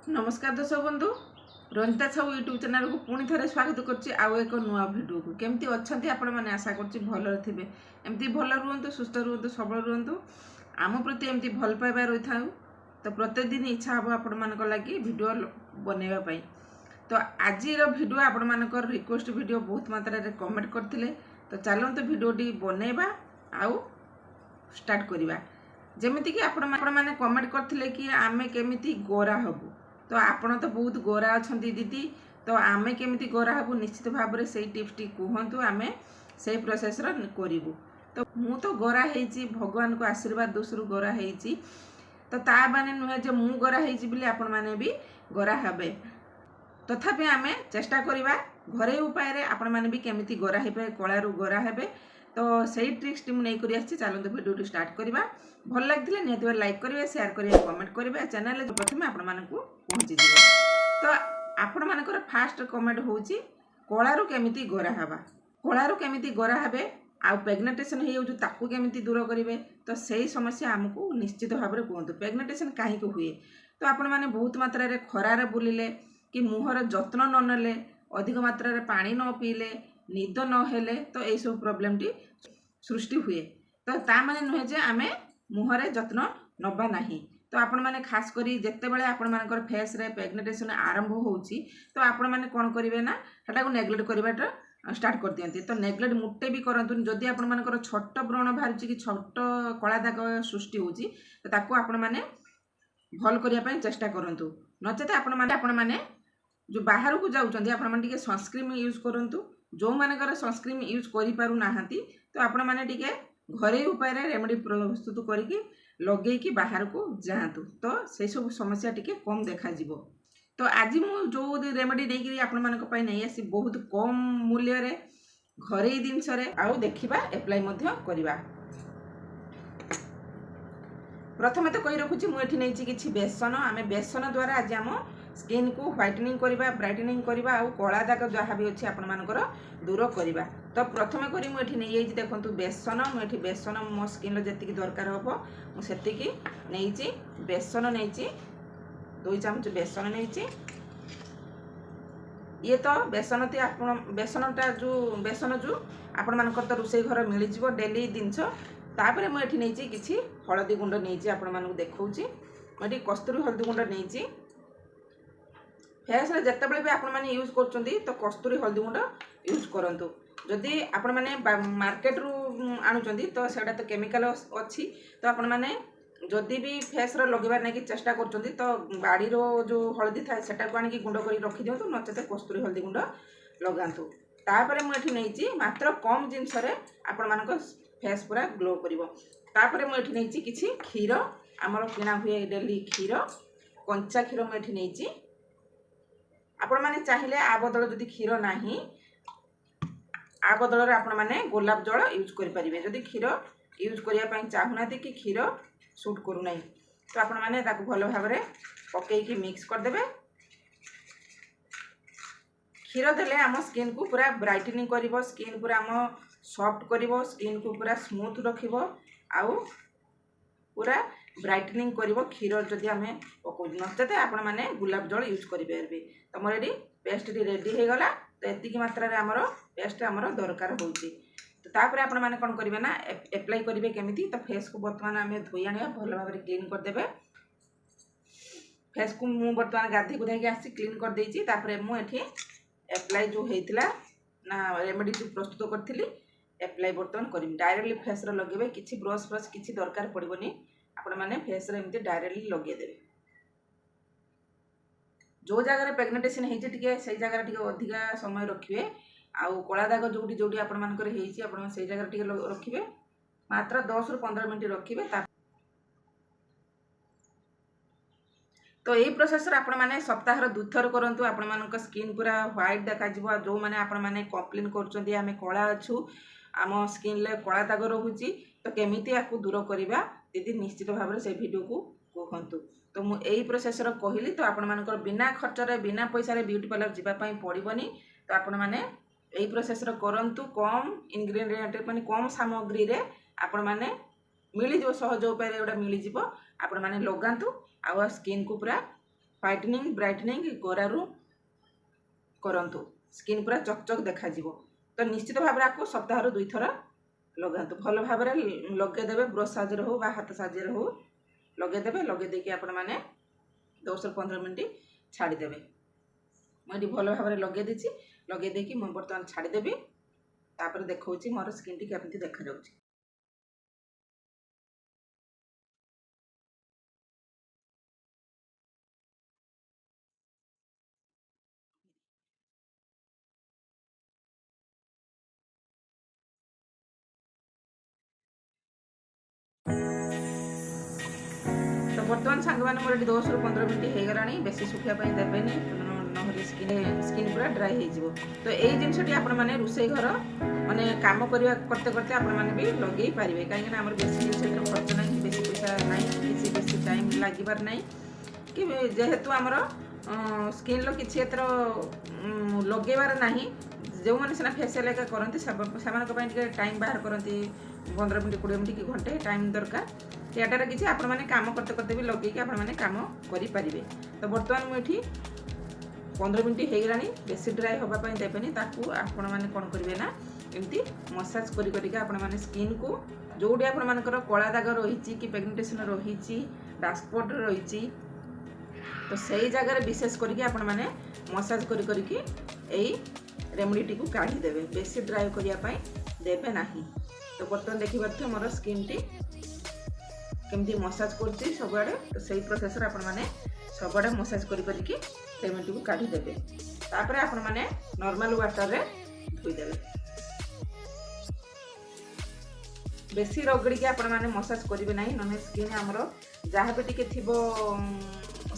नमस्कार दर्शक बंधु रंजिता साहू यूट्यूब चैनल को पुणी थे स्वागत करछि आउ एक नुआ भिडियो को केमती अच्छा आपण मैंने आशा करछि भल थे एमती भल रुहतु सुस्थ रुहतु सबल रुहतु आम प्रति एमती भल पाइबा रही था। तो प्रत्येक दिन इच्छा हम आपण मान लगी भिडियो बनवाई। तो आज भिडियो आपण मान रिक्वेस्ट भिडियो बहुत मात्रा कमेंट करते। तो चलते भिडियोटी बनवा आउ स्टार्ट करवा। जमीती कि आपण मैंने कमेंट करते कि आमे केमिति गोरा हबु। तो आपण तो बहुत गोरा अच्छा दीदी, तो आमे केमिति गोरा हबु निश्चित भाव में से टिप्स टी कहतु आमे से प्रोसेस करूँ। तो मु तो गोरा है भगवान को आशीर्वाद दोषरू गोरा है। तो ता माने नुहे जे मु गोरा है आपण मैंने भी गोरा हे। तथापि आमे चेष्टा करिबा घरे उपाय आपण मैंने भी केमिति गोरा हे पे कलारू गोरा हेबे। तो सही ट्रिक्स टी नहीं करी आछि। चलते भिडियो स्टार्ट करवा। भल लगे निहत लाइक करेंगे, शेयर करेंगे, कमेंट करेंगे। चैनल प्रथम आपण मानकु पहुँची जीव। तो आपण मानकर फास्ट कमेंट होउची कलारू केमिति गोरा हेबा, कलारू केमिति गोरा हेबे आ पिगमेंटेशन हो ताकू केमिति दूर करेंगे। तो सही समस्या आमको निश्चित भाव में कहतु पिगमेंटेशन कहीं हुए। तो आपण माने बहुत मात्रा रे खरार बुलिले कि मुहर जत्न न नेले, अधिक मात्रा रे पानी न पीले, निद न हेले, तो यही सब प्रॉब्लम टी सृष्टि हुए। तो ता माने नुहे जे आमे मुहरे जत्न नबा नाही। तो आपण माने खास करी जेते बेले आपण मानकर फेस रे पिगमेंटेशन आरंभ होउची तो आपण माने कोन करिवे ना हटा को नेग्लेक्ट करबाटा स्टार्ट कर दियंती। तो नेग्लेक्ट मुट्टे भी करंतु। जदि आपण मानकर छोट व्रण बाहरची कि छोट कला दाग सृष्टि होउची तो ताको आपण माने भल करिया पय चेष्टा करंतु। नचेत आपण माने जो बाहर को जाउचंदी आपण माने टिके सनस्क्रीन यूज करंतु। जो मानकर सनस्क्रीन यूज करि पारु नाहंती तो आपण माने टिके घरे उपाय रेमेडी प्रस्तुत करके लगे कि बाहर को जातु। तो से सब समस्या टिके कम देखा जीवो। तो आज मु जो रेमेडी नहीं करी आपण मानक पय नहीं आसी बहुत कम मूल्य रे घरे जिनस रे आउ देखिबा अप्लाई मध्य करिबा। प्रथमे तो कहि रखुची मु एठी नैची किछि बेसन। आमे बेसन द्वारा आज आम स्किन को व्हाइटनिंग करबा, ब्राइटनिंग करबा आउ कला दाग जहाँ भी अच्छी आपण मानकर दूर करबा। तो प्रथमे करी मु एठी नै देखंतु बेसन। मु एठी बेसन मो स्किन जेतिकी दरकार हबो मु सेतिकी नैची बेसन नैची 2 चमच बेसन नैची। ये तो बेसन ती आपण बेसनटा जो बेसन जो आपण मानकर तो रुसई घर मिली जिवो डेली जिंस। तापरे मु एठी नैची किछि हळदी गुंड नैची आपण मानकु देखौची। मु एठी कस्तूरी हळदी गुंड नैची। फेस रे जत्ते बेले भी आपण माने यूज करचंदी तो कस्तूरी हळदी गुंड यूज करंतु। जदि आपण माने मार्केट रु आणुचंदी तो सेडा तो केमिकल अछि। तो आपण माने जदि भी फेस रे लगेबार नै कि चेष्टा करचंदी तो बाड़ी रो जो हळदी थाए सेटा को आनी गुंड करी रखि दियंतु, नचेते कस्तूरी हळदी गुंड लगांतु। तापरे मु एठी नैची मात्र कम जिंस रे आपण मानक फेस पूरा ग्लो करिवो। तापरे मु एठी नैची किछि क्षीर, हमर किना हुए डेली क्षीर, कंचा क्षीर मु एठी नैची। आपण माने चाहिले आ बदल जदि क्षीर नाही आ बदल रे आपण माने गोलाप जल यूज करि परिबे। जदि क्षीर यूज करिया पय चाहुनाती कि क्षीर सूट करू नाही तो आपण माने ताको भलो भाव रे पकेई कि मिक्स कर देबे। क्षीर देले हम स्किन को पूरा ब्राइटनिंग करिवो, स्किन पूरा हम सॉफ्ट करिवो, स्किन को पूरा स्मूथ रखिवो आउ पूरा ब्राइटनिंग करिवो। क्षीर जदि हमें पको नचते आपण माने गुलाब जल यूज करि परबे। तो मोर रेडी पेस्ट रेडी हे गला। तो एतिकी मात्रा रे हमरो पेस्ट हमरो दरकार होउची। तो तापरे आपण माने कोन करिवे ना अप्लाई करिवे केमिति। तो फेस को वर्तमान हमें धोई आनिया भलो भाबरे क्लीन कर देबे। फेस को मु वर्तमान गाधे गुधाई के आसी क्लीन कर देइची। तापरे मु एठी अप्लाई जो हेतिला ना रेमेडी जो प्रस्तुत करथिली अप्लाई वर्तमान करिम। डायरेक्टली फेस रे लगेबे, किछि ब्रश फ्रश किछि दरकार पड़िबोनी। आपण माने फेस रे एमति डायरेक्टली लगे देबे। जो जगह पिगमेंटेशन होती टिके से जगह टिके अधिका समय रखिए। आउ कला दाग जोटी जोटी आपण मानकर हेची आपण से जगह टिके रखिए। मात्र 10 रु 15 मिनिट रखिए। तो यही प्रोसेस आपण माने सप्ताह रो 2 थर करंतु। आपण मानक स्किन पूरा व्हाइट देखा जिवो। जो माने आपण माने कंप्लेन करचंदी हमें कला अछु, आम स्किन ले कला दाग रहूची, तो केमिति याकू दूर करिबा दीदी निश्चित भाव में से वीडियो को कहतु। तो मु यही प्रोसेस कहली। तो आपण मानकर बिना खर्च रे बिना पैसा रे ब्यूटी पार्लर जीवा पई पड़िबनी। तो आपण माने यही प्रोसेस करंतु। कम इंग्रेडिएंट माने कम सामग्री रे आपण माने मिली जो सहज उपाय रे एटा मिली जिवो। आपण माने लगांतु आ स्किन को पूरा ହ୍ୱାଇଟନିଂ ବ୍ରାଇଟନିଂ ଗୋରାରୁ କରନ୍ତୁ। ସ୍କିନ୍ ପୁରା ଚକଚକ୍ ଦେଖାଯିବ। ତ ନିଶ୍ଚିତ ଭାବରେ ଆକୁ ସପ୍ତାହରୁ 2 ଥର ଲଗାନ୍ତୁ। ଭଲ ଭାବରେ ଲଗେଇଦେବେ, ବ୍ରସ୍ ସାହାଯ୍ୟରେ ହଉ ବା ହାତ ସାହାଯ୍ୟରେ ହଉ ଲଗେଇଦେବେ। ଲଗେଇ ଦେଇକି ଆପଣମାନେ 10ରୁ 15 ମିନିଟ୍ ଛାଡ଼ିଦେବେ। ମୁଁ ଏଠି ଭଲ ଭାବରେ ଲଗେଇ ଦେଇଛି। ଲଗେଇ ଦେଇକି ମୁଁ ବର୍ତ୍ତମାନ ଛାଡ଼ିଦେବି। ତାପରେ ଦେଖାଉଛି ମୋର ସ୍କିନ୍ଟି କେମିତି ଦେଖାଯାଉଛି। ତ ବର୍ତ୍ତମାନ ସାଙ୍ଗମାନେ ମୋର ଏଠି 10ରୁ 15 ମିନିଟ୍ ହେଇଗଲାଣି। ବେଶୀ ଶୁଖିବା ପାଇଁ ଦେବେନି, ନହେଲେ ସ୍କିନ୍ ପୁରା ଡ୍ରାଏ ହେଇଯିବ। ତ ଏଇ ଜିନିଷଟି ଆପଣମାନେ ରୋଷେଇ ଘର ମାନେ କାମ କରିବା କରତେ କରତେ ଆପଣମାନେ ବି ଲଗେଇ ପାରିବେ। କାହିଁକିନା ଆମର ବେଶୀ ଜିନିଷ ଏଥିରେ ଖର୍ଚ୍ଚ ନାହିଁ, ବେଶୀ ପଇସା ନାହିଁ, କିଛି ବେଶୀ ଟାଇମ୍ ଲାଗିବାର ନାହିଁ। କି ଯେହେତୁ ଆମର ସ୍କିନ୍ର କିଛି ଏଥର ଲଗେଇବାର ନାହିଁ। ଯେଉଁମାନେ ସିନା ଫେସିଆଲ୍ ଏକା କରନ୍ତି ସେମାନଙ୍କ ପାଇଁ ଟିକେ ଟାଇମ୍ ବାହାର କରନ୍ତି, 15 ମିନିଟ୍ 20 ମିନିଟ୍ କି ଘଣ୍ଟେ ଟାଇମ୍ ଦରକାର। ଏଟାରେ କିଛି ଆପଣମାନେ କାମ କରତେ କରତେ ବି ଲଗେଇକି ଆପଣମାନେ କାମ କରିପାରିବେ। ତ ବର୍ତ୍ତମାନ ମୁଁ ଏଠି 15 ମିନିଟ୍ ହେଇଗଲାଣି। ବେଶୀ ଡ୍ରାଏ ହେବା ପାଇଁ ଦେବେନି। ତାକୁ ଆପଣମାନେ କ'ଣ କରିବେ ନା ଏମିତି ମସାଜ କରି କରିକା ଆପଣମାନେ ସ୍କିନ୍କୁ ଯେଉଁଠି ଆପଣମାନଙ୍କର କଳା ଦାଗ ରହିଛି କି ପିଗମେଣ୍ଟେସନ୍ ରହିଛି, ଡାର୍କ ସ୍ପଟ୍ ରହିଛି, ତ ସେଇ ଜାଗାରେ ବିଶେଷ କରିକି ଆପଣମାନେ ମସାଜ କରି କରିକି ଏଇ ରେମେଡ଼ିଟିକୁ କାଢ଼ିଦେବେ। ବେଶୀ ଡ୍ରାଏ କରିବା ପାଇଁ ଦେବେ ନାହିଁ। ତ ବର୍ତ୍ତମାନ ଦେଖିପାରୁଥିବେ ମୋର ସ୍କିନ୍ଟି କେମିତି ମସାଜ କରୁଛି ସବୁଆଡ଼େ। ତ ସେଇ ପ୍ରୋସେସରେ ଆପଣମାନେ ସବୁଆଡ଼େ ମସାଜ କରି କରିକି ରେମେଡ଼ିଟିକୁ କାଢ଼ିଦେବେ। ତାପରେ ଆପଣମାନେ ନର୍ମାଲ୍ ୱାଟରରେ ଧୋଇଦେବେ। ବେଶୀ ରଗଡ଼ିକି ଆପଣମାନେ ମସାଜ କରିବେ ନାହିଁ, ନହେଲେ ସ୍କିନ୍ ଆମର ଯାହା ବି ଟିକେ ଥିବ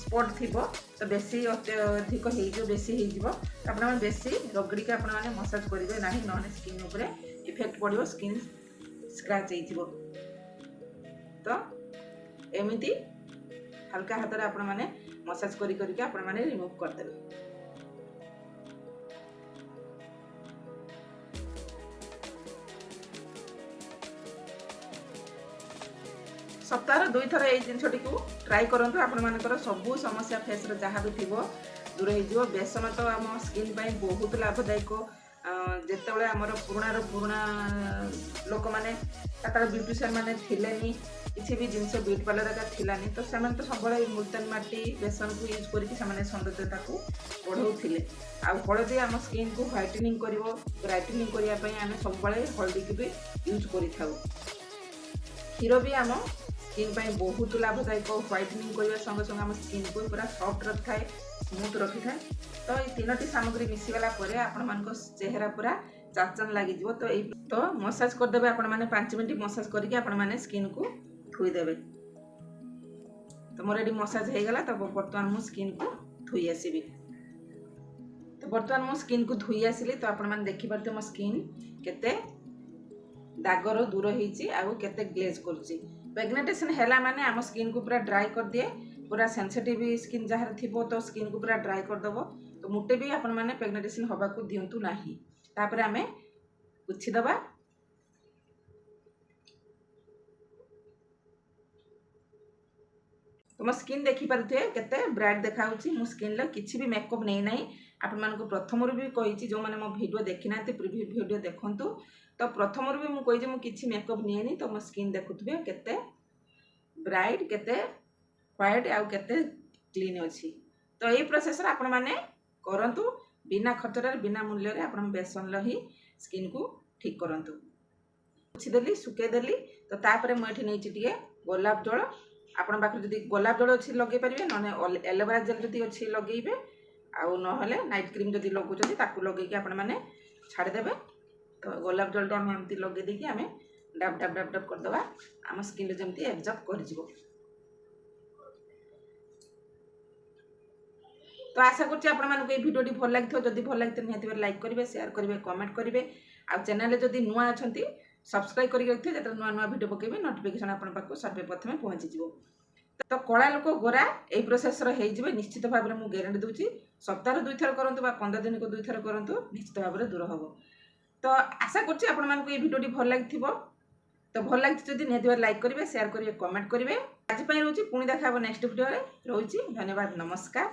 ସ୍ପଟ୍ ଥିବ ତ ବେଶୀ ଅତ୍ୟଧିକ ହେଇଯିବ, ବେଶୀ ହେଇଯିବ। ତ ଆପଣମାନେ ବେଶୀ ରଗଡ଼ିକି ଆପଣମାନେ ମସାଜ କରିବେ ନାହିଁ, ନହେଲେ ସ୍କିନ୍ ଉପରେ ଇଫେକ୍ଟ ପଡ଼ିବ, ସ୍କିନ୍ ସ୍କ୍ରାଚ୍ ହେଇଯିବ। ତ ଏମିତି ହାଲକା ହାତରେ ଆପଣମାନେ ମସାଜ କରି କରିକି ଆପଣମାନେ ରିମୁଭ୍ କରିଦେବେ। ସପ୍ତାହରେ 2 ଥର ଏଇ ଜିନିଷଟିକୁ ଟ୍ରାଏ କରନ୍ତୁ। ଆପଣମାନଙ୍କର ସବୁ ସମସ୍ୟା ଫେସ୍ରେ ଯାହା ବି ଥିବ ଦୂର ହେଇଯିବ। ବେସନ ତ ଆମ ସ୍କିନ୍ ପାଇଁ ବହୁତ ଲାଭଦାୟକ। ଯେତେବେଳେ ଆମର ପୁରୁଣା ଲୋକମାନେ ତାଙ୍କର ବ୍ୟୁଟିସିଆନ୍ ମାନେ ଥିଲେନି, କିଛି ବି ଜିନିଷ ବିୟୁଟି ପାର୍ଲର ଏକା ଥିଲାନି, ତ ସେମାନେ ତ ସବୁବେଳେ ମୁଲତାନ ମାଟି ବେସନକୁ ୟୁଜ୍ କରିକି ସେମାନେ ସୌନ୍ଦର୍ଯ୍ୟତାକୁ ବଢ଼ାଉଥିଲେ। ଆଉ ହଳଦୀ ଆମ ସ୍କିନ୍କୁ ହ୍ୱାଇଟନିଂ କରିବ, ବ୍ରାଇଟନିଂ କରିବା ପାଇଁ ଆମେ ସବୁବେଳେ ହଳଦୀକୁ ବି ୟୁଜ୍ କରିଥାଉ। କ୍ଷୀର ବି ଆମ ସ୍କିନ୍ ପାଇଁ ବହୁତ ଲାଭଦାୟକ। ହ୍ୱାଇଟନିଂ କରିବା ସଙ୍ଗେ ସଙ୍ଗେ ଆମ ସ୍କିନ୍କୁ ପୁରା ସଫ୍ଟ ରଖିଥାଏ, ସ୍ମୁଥ୍ ରଖିଥାଏ। ତ ଏଇ 3ଟି ସାମଗ୍ରୀ ମିଶିଗଲା ପରେ ଆପଣମାନଙ୍କ ଚେହେରା ପୁରା ଚାଚନ ଲାଗିଯିବ। ତ ମସାଜ କରିଦେବେ ଆପଣମାନେ 5 ମିନିଟ୍ ମସାଜ କରିକି ଆପଣମାନେ ସ୍କିନ୍କୁ ଧୋଇଦେବେ। ତ ମୋର ଏଠି ମସାଜ ହେଇଗଲା। ତ ବର୍ତ୍ତମାନ ମୁଁ ସ୍କିନ୍କୁ ଧୋଇ ଆସିବି। ତ ବର୍ତ୍ତମାନ ମୁଁ ସ୍କିନ୍କୁ ଧୋଇ ଆସିଲି। ତ ଆପଣମାନେ ଦେଖିପାରୁଥିବେ ମୋ ସ୍କିନ୍ କେତେ ଦାଗର ଦୂର ହେଇଛି ଆଉ କେତେ ଗ୍ଲେଜ୍ କରୁଛି। ପିଗମେଣ୍ଟେସନ୍ ହେଲା ମାନେ ଆମ ସ୍କିନ୍କୁ ପୁରା ଡ୍ରାଏ କରିଦିଏ। ପୁରା ସେନ୍ସିଟିଭ୍ ସ୍କିନ୍ ଯାହାର ଥିବ ତ ସ୍କିନ୍କୁ ପୁରା ଡ୍ରାଏ କରିଦେବ। ତ ମୋଟେ ବି ଆପଣମାନେ ପିଗମେଣ୍ଟେସନ୍ ହେବାକୁ ଦିଅନ୍ତୁ ନାହିଁ। ତାପରେ ଆମେ ପୋଛିଦେବା। ତୁମ ସ୍କିନ୍ ଦେଖିପାରୁଥିବେ କେତେ ବ୍ରାଇଟ୍ ଦେଖାଯାଉଛି। ମୁଁ ସ୍କିନ୍ର କିଛି ବି ମେକଅପ୍ ନେଇନାହିଁ। ଆପଣମାନଙ୍କୁ ପ୍ରଥମରୁ ବି କହିଛି, ଯେଉଁମାନେ ମୋ ଭିଡ଼ିଓ ଦେଖିନାହାନ୍ତି ପ୍ରିଭିୟସ୍ ଭିଡ଼ିଓ ଦେଖନ୍ତୁ। ତ ପ୍ରଥମରୁ ବି ମୁଁ କହିଛି ମୁଁ କିଛି ମେକଅପ୍ ନିଏନି। ତ ମୋ ସ୍କିନ୍ ଦେଖୁଥିବେ କେତେ ବ୍ରାଇଟ୍, କେତେ ହ୍ୱାଇଟ୍ ଆଉ କେତେ କ୍ଲିନ୍ ଅଛି। ତ ଏଇ ପ୍ରୋସେସରେ ଆପଣମାନେ କରନ୍ତୁ। ବିନା ଖର୍ଚ୍ଚରେ ବିନା ମୂଲ୍ୟରେ ଆପଣ ବେସନର ହିଁ ସ୍କିନ୍କୁ ଠିକ୍ କରନ୍ତୁ। ପୋଛିଦେଲି, ଶୁଖେଇଦେଲି। ତ ତାପରେ ମୁଁ ଏଠି ନେଇଛି ଟିକେ ଗୋଲାପ ଜଳ। ଆପଣଙ୍କ ପାଖରେ ଯଦି ଗୋଲାପ ଜଳ ଅଛି ଲଗେଇ ପାରିବେ, ନହେଲେ ଏଲୋଭେରା ଜେଲ୍ ଯଦି ଅଛି ଲଗେଇବେ, ଆଉ ନହେଲେ ନାଇଟ୍ କ୍ରିମ୍ ଯଦି ଲଗାଉଛନ୍ତି ତାକୁ ଲଗେଇକି ଆପଣମାନେ ଛାଡ଼ିଦେବେ। ତ ଗୋଲାପ ଜଳଟା ଆମେ ଏମିତି ଲଗେଇ ଦେଇକି ଆମେ ଡାବ୍ ଡାବ୍ ଡାବ୍ ଡାବ୍ କରିଦେବା। ଆମ ସ୍କିନ୍ରେ ଯେମିତି ଏବଜର୍ବ କରିଯିବ। ତ ଆଶା କରୁଛି ଆପଣମାନଙ୍କୁ এই ଭିଡ଼ିଓଟି ଭଲ ଲାଗିଥିବ। ଯଦି ଭଲ ଲାଗିଥିବ ନିହାତି ଭାବରେ ଲାଇକ୍ କରିବେ, ସେୟାର କରିବେ, କମେଣ୍ଟ କରିବେ। ଆଉ ଚ୍ୟାନେଲରେ ଯଦି ନୂଆ ଅଛନ୍ତି ସବସ୍କ୍ରାଇବ୍ କରିକି ରଖିଥିବେ, ଯେତେବେଳେ ନୂଆ ନୂଆ ଭିଡ଼ିଓ ପକାଇବେ ନୋଟିଫିକେସନ୍ ଆପଣଙ୍କ ପାଖକୁ ସର୍ବପ୍ରଥମେ ପହଞ୍ଚିଯିବ। ତ କଳା ଲୋକ ଗୋରା এই ପ୍ରୋସେସର ହେଇଯିବେ ନିଶ୍ଚିତ ଭାବରେ, ମୁଁ ଗ୍ୟାରେଣ୍ଟି ଦେଉଛି। ସପ୍ତାହରେ 2 ଥର କରନ୍ତୁ ବା 15 ଦିନକୁ 2 ଥର କରନ୍ତୁ, ନିଶ୍ଚିତ ଭାବରେ ଦୂର ହେବ। ତ ଆଶା କରୁଛି ଆପଣମାନଙ୍କୁ এই ଭିଡ଼ିଓଟି ଭଲ ଲାଗିଥିବ। ତ ଭଲ ଲାଗିଛି ଯଦି ନିହାତି ଭାବରେ ଲାଇକ୍ କରିବେ, ସେୟାର କରିବେ, କମେଣ୍ଟ କରିବେ। ଆଜି ପାଇଁ ରହୁଛି, ପୁଣି ଦେଖା ହେବ ନେକ୍ସଟ ଭିଡ଼ିଓରେ। ରହୁଛି, ଧନ୍ୟବାଦ, ନମସ୍କାର।